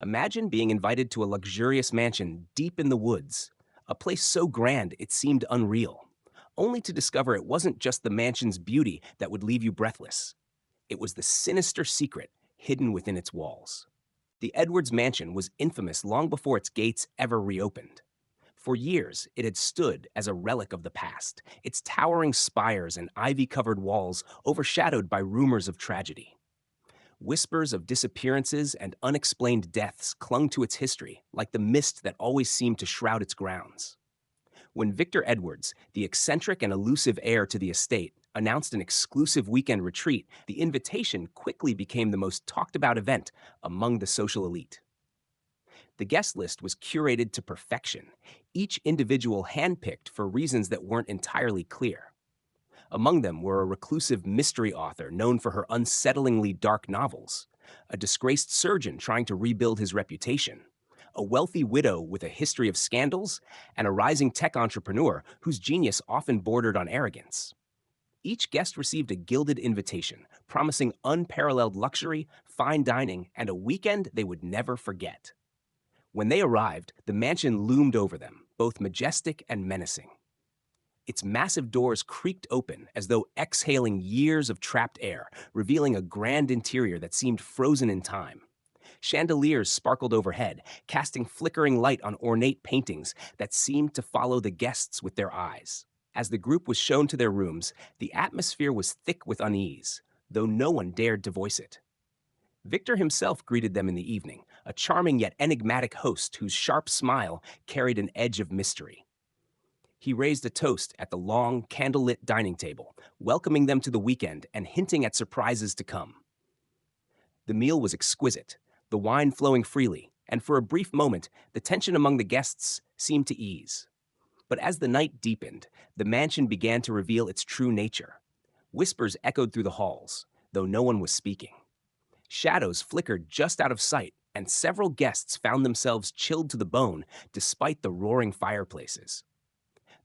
Imagine being invited to a luxurious mansion deep in the woods, a place so grand it seemed unreal, only to discover it wasn't just the mansion's beauty that would leave you breathless. It was the sinister secret hidden within its walls. The Edwards Mansion was infamous long before its gates ever reopened. For years, it had stood as a relic of the past, its towering spires and ivy-covered walls overshadowed by rumors of tragedy. Whispers of disappearances and unexplained deaths clung to its history like the mist that always seemed to shroud its grounds. When Victor Edwards, the eccentric and elusive heir to the estate, announced an exclusive weekend retreat, the invitation quickly became the most talked about event among the social elite. The guest list was curated to perfection, each individual handpicked for reasons that weren't entirely clear. Among them were a reclusive mystery author known for her unsettlingly dark novels, a disgraced surgeon trying to rebuild his reputation, a wealthy widow with a history of scandals, and a rising tech entrepreneur whose genius often bordered on arrogance. Each guest received a gilded invitation, promising unparalleled luxury, fine dining, and a weekend they would never forget. When they arrived, the mansion loomed over them, both majestic and menacing. Its massive doors creaked open as though exhaling years of trapped air, revealing a grand interior that seemed frozen in time. Chandeliers sparkled overhead, casting flickering light on ornate paintings that seemed to follow the guests with their eyes. As the group was shown to their rooms, the atmosphere was thick with unease, though no one dared to voice it. Victor himself greeted them in the evening, a charming yet enigmatic host whose sharp smile carried an edge of mystery. He raised a toast at the long, candlelit dining table, welcoming them to the weekend and hinting at surprises to come. The meal was exquisite, the wine flowing freely, and for a brief moment, the tension among the guests seemed to ease. But as the night deepened, the mansion began to reveal its true nature. Whispers echoed through the halls, though no one was speaking. Shadows flickered just out of sight, and several guests found themselves chilled to the bone despite the roaring fireplaces.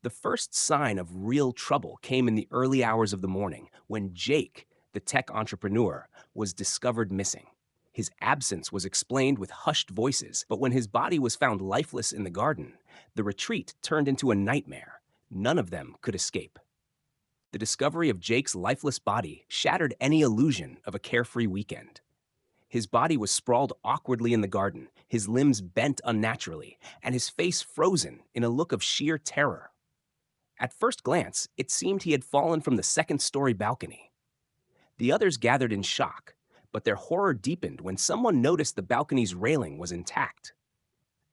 The first sign of real trouble came in the early hours of the morning when Jake, the tech entrepreneur, was discovered missing. His absence was explained with hushed voices, but when his body was found lifeless in the garden, the retreat turned into a nightmare. None of them could escape. The discovery of Jake's lifeless body shattered any illusion of a carefree weekend. His body was sprawled awkwardly in the garden, his limbs bent unnaturally, and his face frozen in a look of sheer terror. At first glance, it seemed he had fallen from the second-story balcony. The others gathered in shock, but their horror deepened when someone noticed the balcony's railing was intact.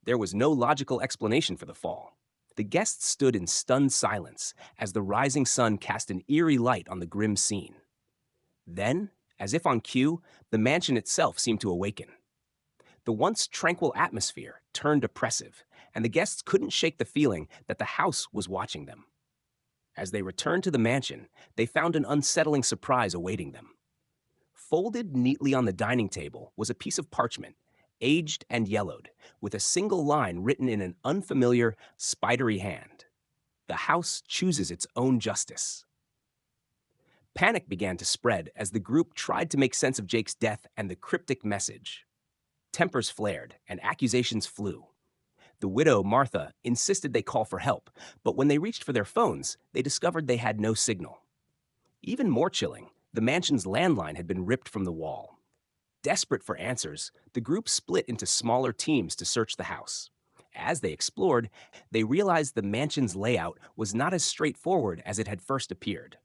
There was no logical explanation for the fall. The guests stood in stunned silence as the rising sun cast an eerie light on the grim scene. Then, as if on cue, the mansion itself seemed to awaken. The once tranquil atmosphere turned oppressive, and the guests couldn't shake the feeling that the house was watching them. As they returned to the mansion, they found an unsettling surprise awaiting them. Folded neatly on the dining table was a piece of parchment, aged and yellowed, with a single line written in an unfamiliar, spidery hand. The house chooses its own justice. Panic began to spread as the group tried to make sense of Jake's death and the cryptic message. Tempers flared and accusations flew. The widow, Martha, insisted they call for help, but when they reached for their phones, they discovered they had no signal. Even more chilling, the mansion's landline had been ripped from the wall. Desperate for answers, the group split into smaller teams to search the house. As they explored, they realized the mansion's layout was not as straightforward as it had first appeared.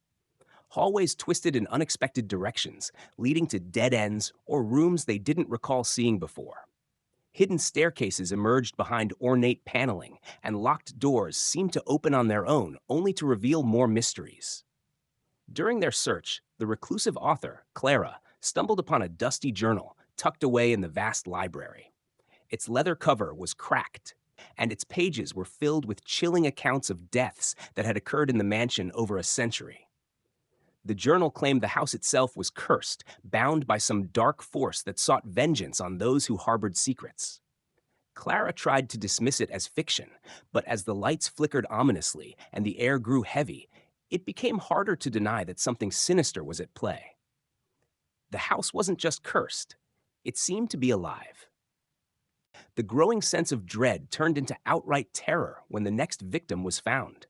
Hallways twisted in unexpected directions, leading to dead ends or rooms they didn't recall seeing before. Hidden staircases emerged behind ornate paneling, and locked doors seemed to open on their own, only to reveal more mysteries. During their search, the reclusive author, Clara, stumbled upon a dusty journal tucked away in the vast library. Its leather cover was cracked, and its pages were filled with chilling accounts of deaths that had occurred in the mansion over a century. The journal claimed the house itself was cursed, bound by some dark force that sought vengeance on those who harbored secrets. Clara tried to dismiss it as fiction, but as the lights flickered ominously and the air grew heavy, it became harder to deny that something sinister was at play. The house wasn't just cursed, it seemed to be alive. The growing sense of dread turned into outright terror when the next victim was found.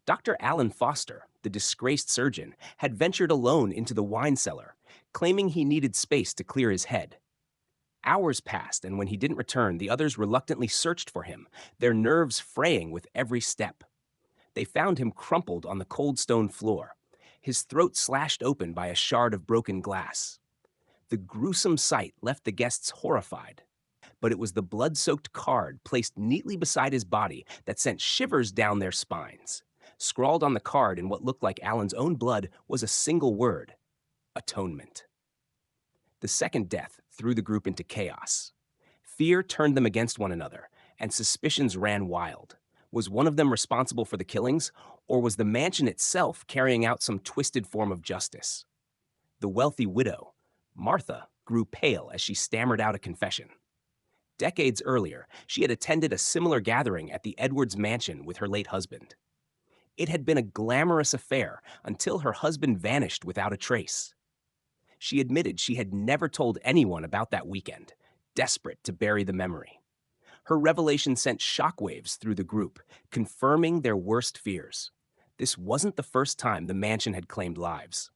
Dr. Alan Foster, the disgraced surgeon, had ventured alone into the wine cellar, claiming he needed space to clear his head. Hours passed, and when he didn't return, the others reluctantly searched for him, their nerves fraying with every step. They found him crumpled on the cold stone floor, his throat slashed open by a shard of broken glass. The gruesome sight left the guests horrified, but it was the blood-soaked card placed neatly beside his body that sent shivers down their spines. Scrawled on the card in what looked like Alan's own blood was a single word: atonement. The second death threw the group into chaos. Fear turned them against one another, and suspicions ran wild. Was one of them responsible for the killings, or was the mansion itself carrying out some twisted form of justice? The wealthy widow, Martha, grew pale as she stammered out a confession. Decades earlier, she had attended a similar gathering at the Edwards mansion with her late husband. It had been a glamorous affair until her husband vanished without a trace. She admitted she had never told anyone about that weekend, desperate to bury the memory. Her revelation sent shockwaves through the group, confirming their worst fears. This wasn't the first time the mansion had claimed lives.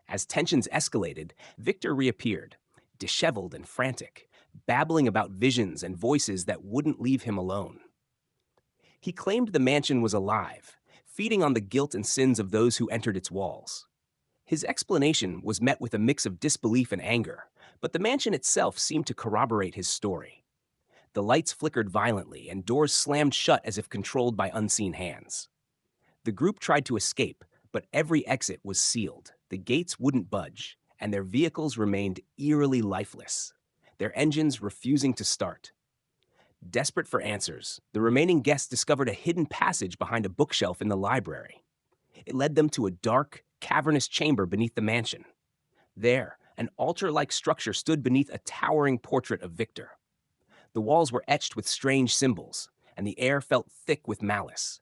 As tensions escalated, Victor reappeared, disheveled and frantic, babbling about visions and voices that wouldn't leave him alone. He claimed the mansion was alive, feeding on the guilt and sins of those who entered its walls. His explanation was met with a mix of disbelief and anger, but the mansion itself seemed to corroborate his story. The lights flickered violently and doors slammed shut as if controlled by unseen hands. The group tried to escape, but every exit was sealed. The gates wouldn't budge, and their vehicles remained eerily lifeless, their engines refusing to start. Desperate for answers, the remaining guests discovered a hidden passage behind a bookshelf in the library. It led them to a dark, cavernous chamber beneath the mansion. There, an altar-like structure stood beneath a towering portrait of Victor. The walls were etched with strange symbols, and the air felt thick with malice.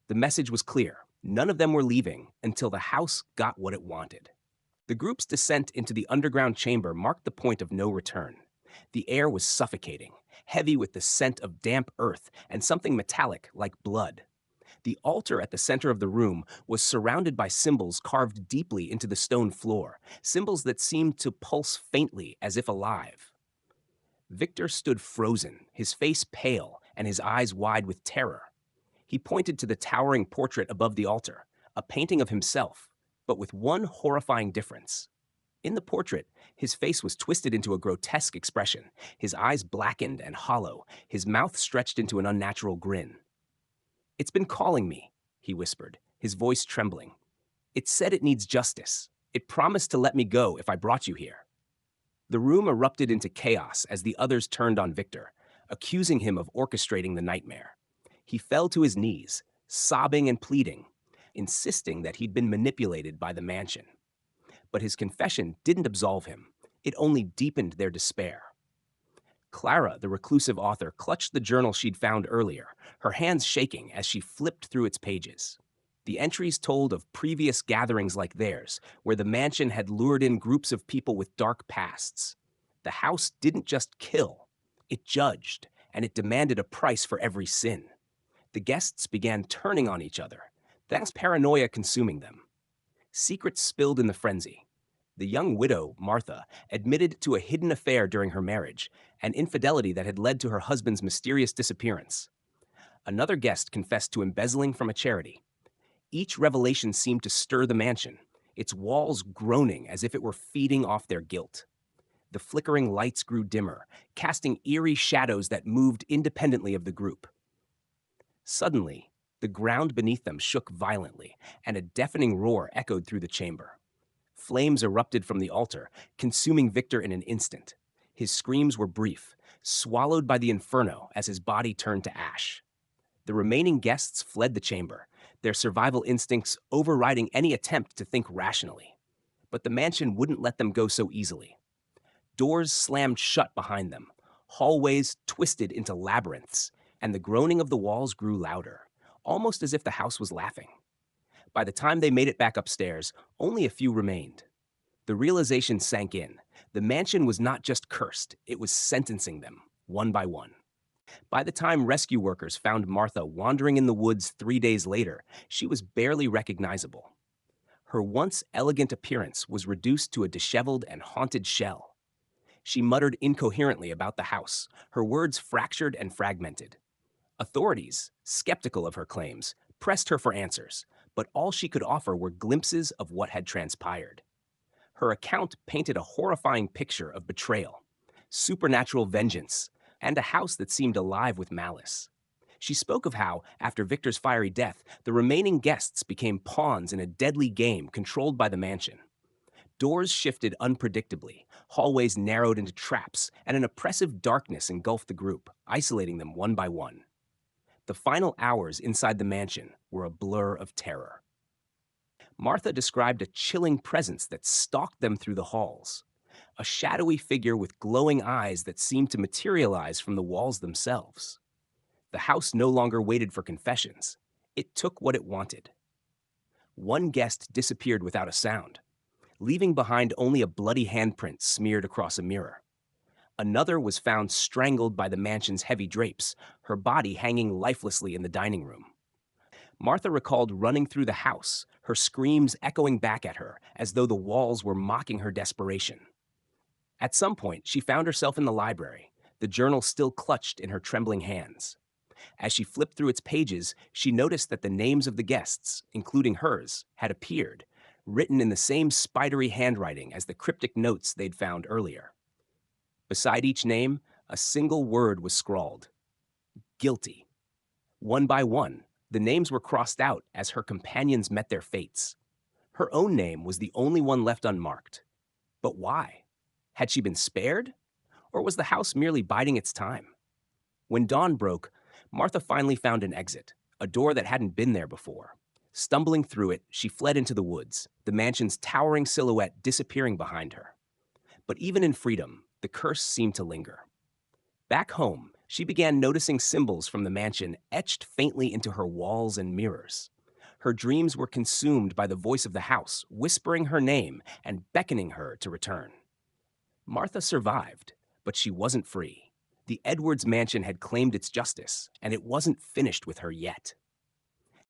The message was clear: none of them were leaving until the house got what it wanted. The group's descent into the underground chamber marked the point of no return. The air was suffocating, heavy with the scent of damp earth and something metallic like blood. The altar at the center of the room was surrounded by symbols carved deeply into the stone floor, symbols that seemed to pulse faintly as if alive. Victor stood frozen, his face pale and his eyes wide with terror. He pointed to the towering portrait above the altar, a painting of himself, but with one horrifying difference. In the portrait, his face was twisted into a grotesque expression, his eyes blackened and hollow, his mouth stretched into an unnatural grin. "It's been calling me," he whispered, his voice trembling. "It said it needs justice. It promised to let me go if I brought you here." The room erupted into chaos as the others turned on Victor, accusing him of orchestrating the nightmare. He fell to his knees, sobbing and pleading, insisting that he'd been manipulated by the mansion. But his confession didn't absolve him. It only deepened their despair. Clara, the reclusive author, clutched the journal she'd found earlier, her hands shaking as she flipped through its pages. The entries told of previous gatherings like theirs, where the mansion had lured in groups of people with dark pasts. The house didn't just kill, it judged, and it demanded a price for every sin. The guests began turning on each other, that's paranoia consuming them. Secrets spilled in the frenzy. The young widow, Martha, admitted to a hidden affair during her marriage, an infidelity that had led to her husband's mysterious disappearance. Another guest confessed to embezzling from a charity. Each revelation seemed to stir the mansion, its walls groaning as if it were feeding off their guilt. The flickering lights grew dimmer, casting eerie shadows that moved independently of the group. Suddenly, the ground beneath them shook violently, and a deafening roar echoed through the chamber. Flames erupted from the altar, consuming Victor in an instant. His screams were brief, swallowed by the inferno as his body turned to ash. The remaining guests fled the chamber, their survival instincts overriding any attempt to think rationally. But the mansion wouldn't let them go so easily. Doors slammed shut behind them, hallways twisted into labyrinths, and the groaning of the walls grew louder, almost as if the house was laughing. By the time they made it back upstairs, only a few remained. The realization sank in. The mansion was not just cursed, it was sentencing them. one by one. By the time rescue workers found Martha wandering in the woods 3 days later, she was barely recognizable. Her once elegant appearance was reduced to a disheveled and haunted shell. She muttered incoherently about the house, her words fractured and fragmented. Authorities, skeptical of her claims, pressed her for answers, but all she could offer were glimpses of what had transpired. Her account painted a horrifying picture of betrayal, supernatural vengeance, and a house that seemed alive with malice. She spoke of how, after Victor's fiery death, the remaining guests became pawns in a deadly game controlled by the mansion. Doors shifted unpredictably, hallways narrowed into traps, and an oppressive darkness engulfed the group, isolating them one by one. The final hours inside the mansion were a blur of terror. Martha described a chilling presence that stalked them through the halls, a shadowy figure with glowing eyes that seemed to materialize from the walls themselves. The house no longer waited for confessions. It took what it wanted. One guest disappeared without a sound, leaving behind only a bloody handprint smeared across a mirror. Another was found strangled by the mansion's heavy drapes, her body hanging lifelessly in the dining room. Martha recalled running through the house, her screams echoing back at her as though the walls were mocking her desperation. At some point, she found herself in the library, the journal still clutched in her trembling hands. As she flipped through its pages, she noticed that the names of the guests, including hers, had appeared, written in the same spidery handwriting as the cryptic notes they'd found earlier. Beside each name, a single word was scrawled: guilty. One by one, the names were crossed out as her companions met their fates. Her own name was the only one left unmarked. But why? Had she been spared? Or was the house merely biding its time? When dawn broke, Martha finally found an exit, a door that hadn't been there before. Stumbling through it, she fled into the woods, the mansion's towering silhouette disappearing behind her. But even in freedom, the curse seemed to linger. Back home, she began noticing symbols from the mansion etched faintly into her walls and mirrors. Her dreams were consumed by the voice of the house, whispering her name and beckoning her to return. Martha survived, but she wasn't free. The Edwards mansion had claimed its justice, and it wasn't finished with her yet.